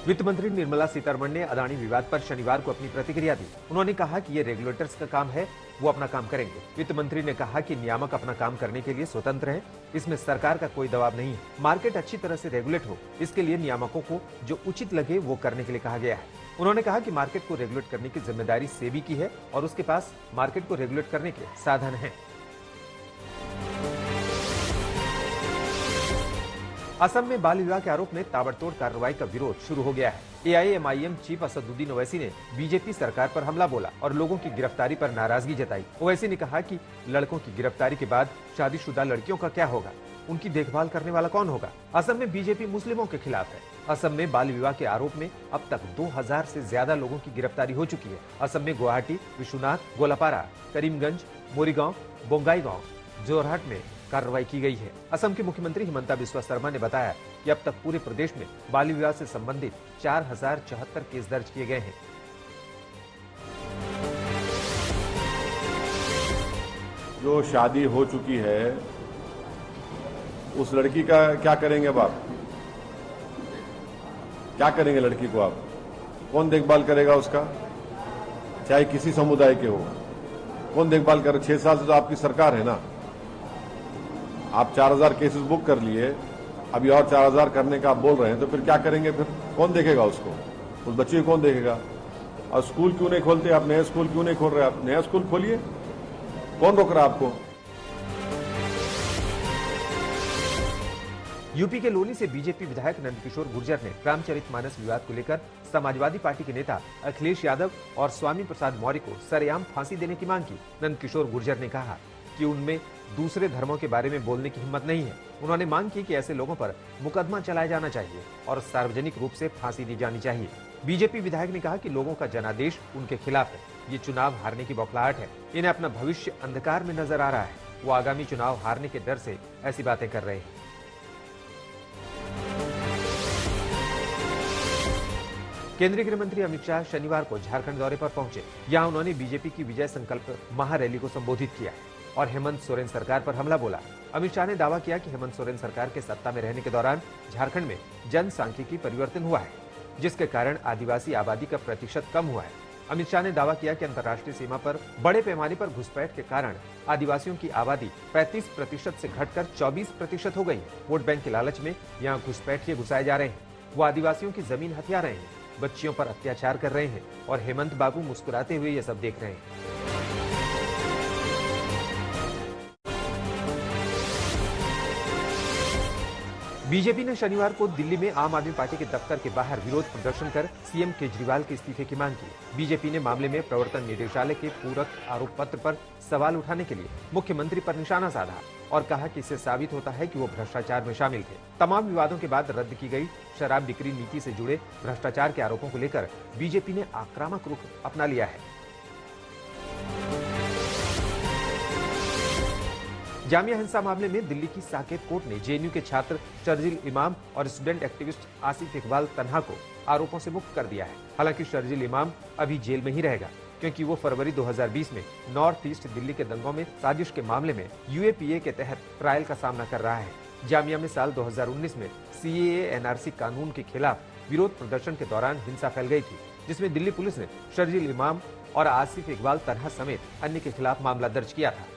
वित्त मंत्री निर्मला सीतारमण ने अदानी विवाद पर शनिवार को अपनी प्रतिक्रिया दी। उन्होंने कहा कि ये रेगुलेटर्स का काम है, वो अपना काम करेंगे। वित्त मंत्री ने कहा कि नियामक अपना काम करने के लिए स्वतंत्र हैं, इसमें सरकार का कोई दबाव नहीं है। मार्केट अच्छी तरह से रेगुलेट हो, इसके लिए नियामकों को जो उचित लगे वो करने के लिए कहा गया है। उन्होंने कहा कि मार्केट को रेगुलेट करने की जिम्मेदारी सेबी की है और उसके पास मार्केट को रेगुलेट करने के साधन हैं। असम में बाल विवाह के आरोप में ताबड़तोड़ कार्रवाई का विरोध शुरू हो गया है। एआईएमआईएम चीफ असदुद्दीन ओवैसी ने बीजेपी सरकार पर हमला बोला और लोगों की गिरफ्तारी पर नाराजगी जताई। ओवैसी ने कहा कि लड़कों की गिरफ्तारी के बाद शादीशुदा लड़कियों का क्या होगा, उनकी देखभाल करने वाला कौन होगा। असम में बीजेपी मुस्लिमों के खिलाफ है। असम में बाल विवाह के आरोप में अब तक 2000 से ज्यादा लोगों की गिरफ्तारी हो चुकी है। असम में गुवाहाटी, विश्वनाथ, गोलापारा, करीमगंज, मोरीगांव, बोंगाईगांव, जोरहाट में कार्रवाई की गई है। असम के मुख्यमंत्री हिमंता बिस्वा शर्मा ने बताया कि अब तक पूरे प्रदेश में बाल विवाह से संबंधित 4074 केस दर्ज किए गए हैं। जो शादी हो चुकी है उस लड़की का क्या करेंगे अब आप? क्या करेंगे लड़की को आप? कौन देखभाल करेगा उसका? चाहे किसी समुदाय के हो, कौन देखभाल करे? 6 साल से तो आपकी सरकार है ना। आप 4000 केसेस बुक कर लिए, अभी और 4000 करने का आप बोल रहे हैं, तो फिर क्या करेंगे? फिर कौन देखेगा उसको? उस बच्चे को कौन देखेगा? और स्कूल क्यों नहीं खोलते आप? नया स्कूल क्यों नहीं खोल रहे आप? नया स्कूल खोलिए, कौन रोक रहा है आपको? यूपी के लोनी से बीजेपी विधायक नंदकिशोर गुर्जर ने रामचरितमानस विवाद को लेकर समाजवादी पार्टी के नेता अखिलेश यादव और स्वामी प्रसाद मौर्य को सरेआम फांसी देने की मांग की। नंदकिशोर गुर्जर ने कहा कि उनमें दूसरे धर्मों के बारे में बोलने की हिम्मत नहीं है। उन्होंने मांग की कि ऐसे लोगों पर मुकदमा चलाया जाना चाहिए और सार्वजनिक रूप से फांसी दी जानी चाहिए। बीजेपी विधायक ने कहा कि लोगों का जनादेश उनके खिलाफ है। ये चुनाव हारने की बौखलाहट है। इन्हें अपना भविष्य अंधकार में नजर आ रहा है। वो आगामी चुनाव हारने के डर से ऐसी बातें कर रहे हैं। केंद्रीय गृह मंत्री अमित शाह शनिवार को झारखंड दौरे पर पहुंचे। यहां उन्होंने बीजेपी की विजय संकल्प महारैली को संबोधित किया और हेमंत सोरेन सरकार पर हमला बोला। अमित शाह ने दावा किया कि हेमंत सोरेन सरकार के सत्ता में रहने के दौरान झारखंड में जनसांख्यिकी परिवर्तन हुआ है, जिसके कारण आदिवासी आबादी का प्रतिशत कम हुआ है। अमित शाह ने दावा किया कि अंतर्राष्ट्रीय सीमा पर बड़े पैमाने पर घुसपैठ के कारण आदिवासियों की आबादी 35% से घटकर 24% हो गई है। वोट बैंक के लालच में यहाँ घुसपैठिए घुसाए जा रहे हैं। वो आदिवासियों की जमीन हथिया रहे हैं, बच्चियों पर अत्याचार कर रहे हैं और हेमंत बाबू मुस्कुराते हुए ये सब देख रहे हैं। बीजेपी ने शनिवार को दिल्ली में आम आदमी पार्टी के दफ्तर के बाहर विरोध प्रदर्शन कर सीएम केजरीवाल के इस्तीफे की मांग की। बीजेपी ने मामले में प्रवर्तन निदेशालय के पूरक आरोप पत्र पर सवाल उठाने के लिए मुख्यमंत्री पर निशाना साधा और कहा कि इससे साबित होता है कि वो भ्रष्टाचार में शामिल थे। तमाम विवादों के बाद रद्द की गई शराब बिक्री नीति से जुड़े भ्रष्टाचार के आरोपों को लेकर बीजेपी ने आक्रामक रुख अपना लिया है। जामिया हिंसा मामले में दिल्ली की साकेत कोर्ट ने जेएनयू के छात्र शर्जील इमाम और स्टूडेंट एक्टिविस्ट आसिफ इकबाल तन्हा को आरोपों से मुक्त कर दिया है। हालांकि शर्जील इमाम अभी जेल में ही रहेगा, क्योंकि वो फरवरी 2020 में नॉर्थ ईस्ट दिल्ली के दंगों में साजिश के मामले में यूएपीए के तहत ट्रायल का सामना कर रहा है। जामिया में साल 2019 में सीएए एनआरसी कानून के खिलाफ विरोध प्रदर्शन के दौरान हिंसा फैल गई थी, जिसमें दिल्ली पुलिस ने शर्जील इमाम और आसिफ इकबाल तन्हा समेत अन्य के खिलाफ मामला दर्ज किया था।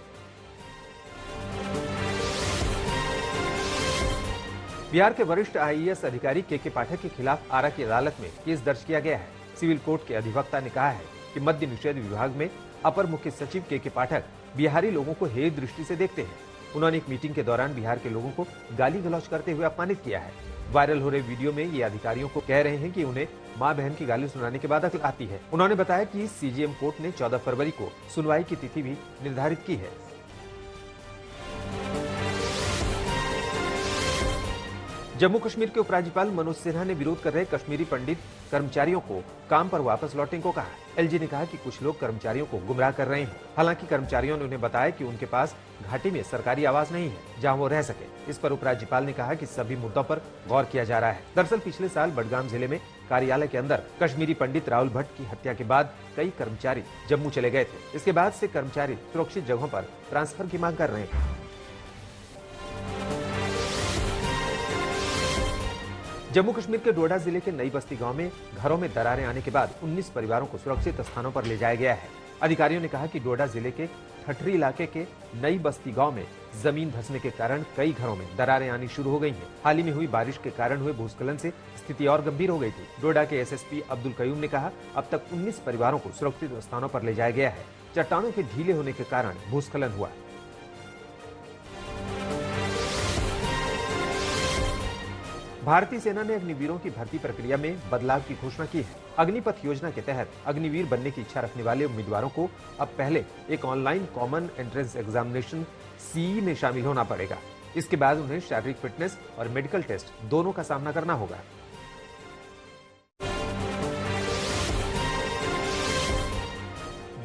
बिहार के वरिष्ठ आईएएस अधिकारी के पाठक के खिलाफ आरा की अदालत में केस दर्ज किया गया है। सिविल कोर्ट के अधिवक्ता ने कहा है कि मद्य निषेध विभाग में अपर मुख्य सचिव के पाठक बिहारी लोगों को हेय दृष्टि से देखते हैं। उन्होंने एक मीटिंग के दौरान बिहार के लोगों को गाली गलौज करते हुए अपमानित किया है। वायरल हो रहे वीडियो में ये अधिकारियों को कह रहे हैं कि उन्हें मां बहन की गाली सुनाने के बाद अकल आती है। उन्होंने बताया कि सीजेएम कोर्ट ने 14 फरवरी को सुनवाई की तिथि भी निर्धारित की है। जम्मू कश्मीर के उपराज्यपाल मनोज सिन्हा ने विरोध कर रहे कश्मीरी पंडित कर्मचारियों को काम पर वापस लौटने को कहा। एलजी ने कहा कि कुछ लोग कर्मचारियों को गुमराह कर रहे हैं। हालांकि कर्मचारियों ने उन्हें बताया कि उनके पास घाटी में सरकारी आवास नहीं है जहां वो रह सके। इस पर उपराज्यपाल ने कहा कि सभी मुद्दों पर गौर किया जा रहा है। दरअसल पिछले साल बडगाम जिले में कार्यालय के अंदर कश्मीरी पंडित राहुल भट्ट की हत्या के बाद कई कर्मचारी जम्मू चले गए थे। इसके बाद से कर्मचारी सुरक्षित जगहों पर ट्रांसफर की मांग कर रहे हैं। जम्मू कश्मीर के डोडा जिले के नई बस्ती गांव में घरों में दरारें आने के बाद 19 परिवारों को सुरक्षित स्थानों पर ले जाया गया है। अधिकारियों ने कहा कि डोडा जिले के ठठरी इलाके के नई बस्ती गांव में जमीन धंसने के कारण कई घरों में दरारें आनी शुरू हो गई हैं। हाल ही में हुई बारिश के कारण हुए भूस्खलन से स्थिति और गंभीर हो गई थी। डोडा के एसएसपी अब्दुल कयूम ने कहा, अब तक 19 परिवारों को सुरक्षित स्थानों पर ले जाया गया है। चट्टानों के ढीले होने के कारण भूस्खलन हुआ। भारतीय सेना ने अग्निवीरों की भर्ती प्रक्रिया में बदलाव की घोषणा की है। अग्निपथ योजना के तहत अग्निवीर बनने की इच्छा रखने वाले उम्मीदवारों को अब पहले एक online common entrance examination CE में शामिल होना पड़ेगा। इसके बाद उन्हें शारीरिक फिटनेस और मेडिकल टेस्ट दोनों का सामना करना होगा।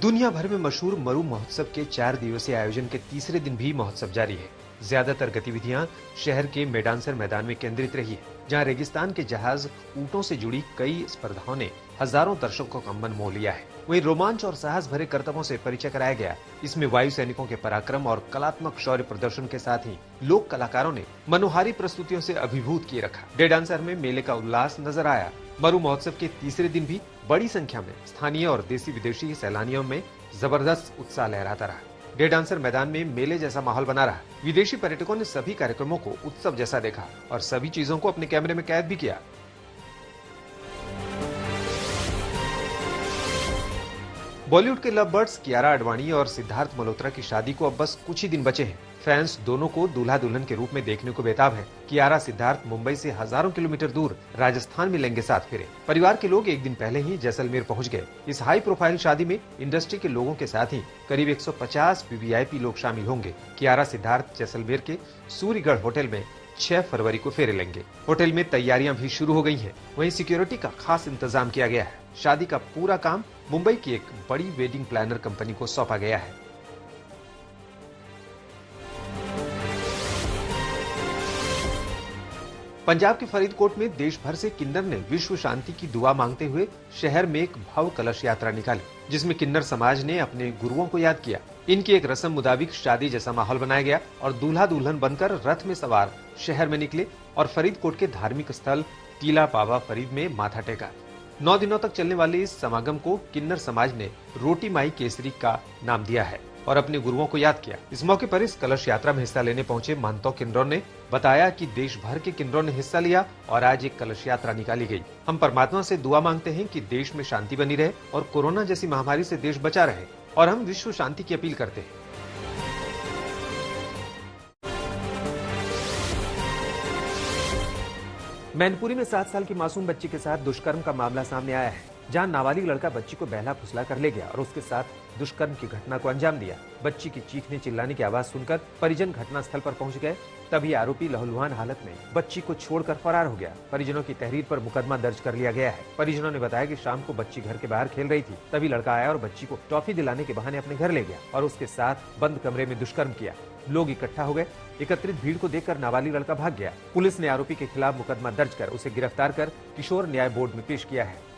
दुनिया भर में मशहूर मरु महोत्सव के 4 दिवसीय आयोजन के तीसरे दिन भी महोत्सव जारी है। ज्यादातर गतिविधियां शहर के मेडांसर मैदान में केंद्रित रही है, जहां रेगिस्तान के जहाज ऊंटों से जुड़ी कई स्पर्धाओं ने हजारों दर्शकों का मन मोह लिया है। वहीं रोमांच और साहस भरे करतबों से परिचय कराया गया। इसमें वायु सैनिकों के पराक्रम और कलात्मक शौर्य प्रदर्शन के साथ ही लोक कलाकारों ने मनोहारी प्रस्तुतियों से अभिभूत किए रखा। डेडांसर में मेले का उल्लास नजर आया। मरु महोत्सव के तीसरे दिन भी बड़ी संख्या में स्थानीय और देसी विदेशी सैलानियों में जबरदस्त उत्साह लहराता रहा। डेडांसर मैदान में मेले जैसा माहौल बना रहा। विदेशी पर्यटकों ने सभी कार्यक्रमों को उत्सव जैसा देखा और सभी चीजों को अपने कैमरे में कैद भी किया। बॉलीवुड के लव बर्ड्स कियारा आडवाणी और सिद्धार्थ मल्होत्रा की शादी को अब बस कुछ ही दिन बचे हैं। फैंस दोनों को दूल्हा दुल्हन के रूप में देखने को बेताब है। कियारा सिद्धार्थ मुंबई से हजारों किलोमीटर दूर राजस्थान में लेंगे साथ फेरे। परिवार के लोग एक दिन पहले ही जैसलमेर पहुंच गए। इस हाई प्रोफाइल शादी में इंडस्ट्री के लोगों के साथ ही करीब 150 वीवीआईपी लोग शामिल होंगे। कियारा सिद्धार्थ जैसलमेर के सूर्यगढ़ होटल में 6 फरवरी को फेरे लेंगे। होटल में तैयारियां भी शुरू हो गई हैं। वहीं सिक्योरिटी का खास इंतजाम किया गया है। शादी का पूरा काम मुंबई की एक बड़ी वेडिंग प्लानर कंपनी को सौंपा गया है। पंजाब के फरीदकोट में देश भर से किन्नर ने विश्व शांति की दुआ मांगते हुए शहर में एक भव्य कलश यात्रा निकाली, जिसमें किन्नर समाज ने अपने गुरुओं को याद किया। इनकी एक रस्म मुताबिक शादी जैसा माहौल बनाया गया और दूल्हा दुल्हन बनकर रथ में सवार शहर में निकले और फरीदकोट के धार्मिक स्थल टीला बाबा फरीद में माथा टेका। 9 दिनों तक चलने वाले इस समागम को किन्नर समाज ने रोटी माई केसरी का नाम दिया है और अपने गुरुओं को याद किया। इस मौके पर इस कलश यात्रा में हिस्सा लेने पहुंचे महंतों किन्नरों ने बताया कि देश भर के किन्नरों ने हिस्सा लिया और आज एक कलश यात्रा निकाली गई। हम परमात्मा से दुआ मांगते हैं कि देश में शांति बनी रहे और कोरोना जैसी महामारी से देश बचा रहे और हम विश्व शांति की अपील करते हैं। मैनपुरी में 7 साल की मासूम बच्ची के साथ दुष्कर्म का मामला सामने आया है, जहां नाबालिग लड़का बच्ची को बहला फुसला कर ले गया और उसके साथ दुष्कर्म की घटना को अंजाम दिया। बच्ची की चीखने चिल्लाने की आवाज सुनकर परिजन घटनास्थल पर पहुंच गए। तभी आरोपी लहूलुहान हालत में बच्ची को छोड़कर फरार हो गया। परिजनों की तहरीर पर मुकदमा दर्ज कर लिया गया है। परिजनों ने बताया कि शाम को बच्ची घर के बाहर खेल रही थी, तभी लड़का आया और बच्ची को टॉफी दिलाने के बहाने अपने घर ले गया और उसके साथ बंद कमरे में दुष्कर्म किया। लोग इकट्ठा हो गए। एकत्रित भीड़ को देखकर नाबालिग लड़का भाग गया। पुलिस ने आरोपी के खिलाफ मुकदमा दर्ज कर उसे गिरफ्तार कर किशोर न्याय बोर्ड में पेश किया है।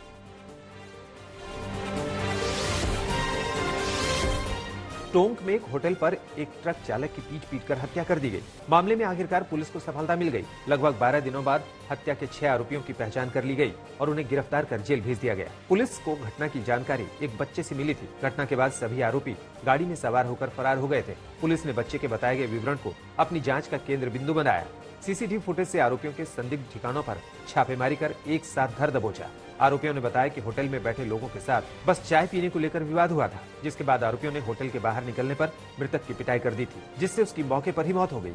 टोंक में एक होटल पर एक ट्रक चालक की पीट-पीट हत्या कर दी गई। मामले में आखिरकार पुलिस को सफलता मिल गई। लगभग 12 दिनों बाद हत्या के 6 आरोपियों की पहचान कर ली गई और उन्हें गिरफ्तार कर जेल भेज दिया गया। पुलिस को घटना की जानकारी एक बच्चे से मिली थी। घटना के बाद सभी आरोपी गाड़ी में सवार होकर फरार हो गए थे। पुलिस ने बच्चे के बताए गए विवरण को अपनी जांच का केंद्र बिंदु बनाया। सीसीटीवी फुटेज से आरोपियों के संदिग्ध ठिकानों पर छापेमारी कर एक साथ घर दबोचा। आरोपियों ने बताया कि होटल में बैठे लोगों के साथ बस चाय पीने को लेकर विवाद हुआ था, जिसके बाद आरोपियों ने होटल के बाहर निकलने पर मृतक की पिटाई कर दी थी, जिससे उसकी मौके पर ही मौत हो गई।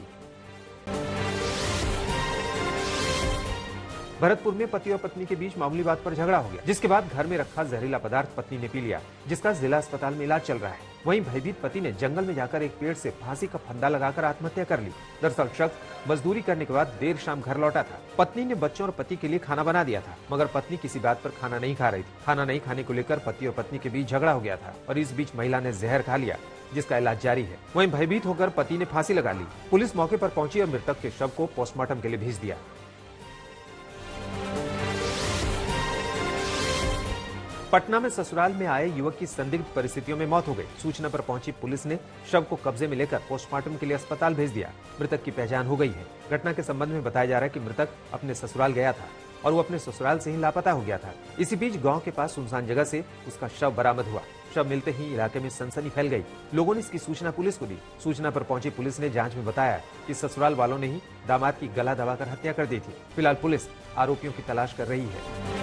भरतपुर में पति और पत्नी के बीच मामूली बात पर झगड़ा हो गया, जिसके बाद घर में रखा जहरीला पदार्थ पत्नी ने पी लिया, जिसका जिला अस्पताल में इलाज चल रहा है। वहीं भयभीत पति ने जंगल में जाकर एक पेड़ से फांसी का फंदा लगाकर आत्महत्या कर ली। दरअसल शख्स मजदूरी करने के बाद देर शाम घर लौटा था। पत्नी ने बच्चों और पति के लिए खाना बना दिया था, मगर पत्नी किसी बात पर खाना नहीं खा रही थी। खाना नहीं खाने को लेकर पति और पत्नी के बीच झगड़ा हो गया था और इस बीच महिला ने जहर खा लिया, जिसका इलाज जारी है। वहीं भयभीत होकर पति ने फांसी लगा ली। पुलिस मौके पर पहुंची और मृतक के शव को पोस्टमार्टम के लिए भेज दिया। पटना में ससुराल में आए युवक की संदिग्ध परिस्थितियों में मौत हो गई। सूचना पर पहुंची पुलिस ने शव को कब्जे में लेकर पोस्टमार्टम के लिए अस्पताल भेज दिया। मृतक की पहचान हो गई है। घटना के संबंध में बताया जा रहा है कि मृतक अपने ससुराल गया था। और वो अपने ससुराल से ही लापता हो गया था। इसी बीच गांव के पास सुनसान जगह से उसका शव बरामद हुआ। शव मिलते ही इलाके में सनसनी फैल गई। लोगों ने इसकी सूचना पुलिस को दी। सूचना पर पहुंची पुलिस ने जांच में बताया कि ससुराल वालों ने ही दामाद की गला दबाकर हत्या कर दी थी। फिलहाल पुलिस आरोपियों की तलाश कर रही है।